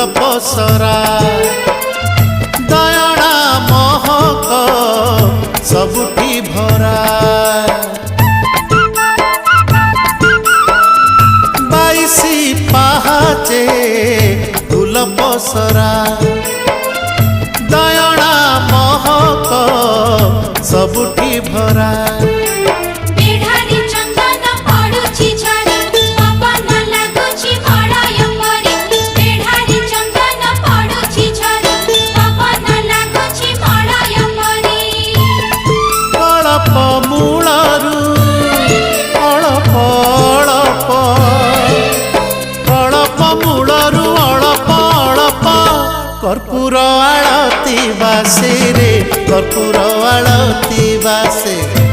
पसरा दयणा महक सबुठी भरा बाईसी पाहाचे फूल पसरा दयणा महक सबुठी भरा कर्पूर आळती बासे रे कर्पूर आळती बासे।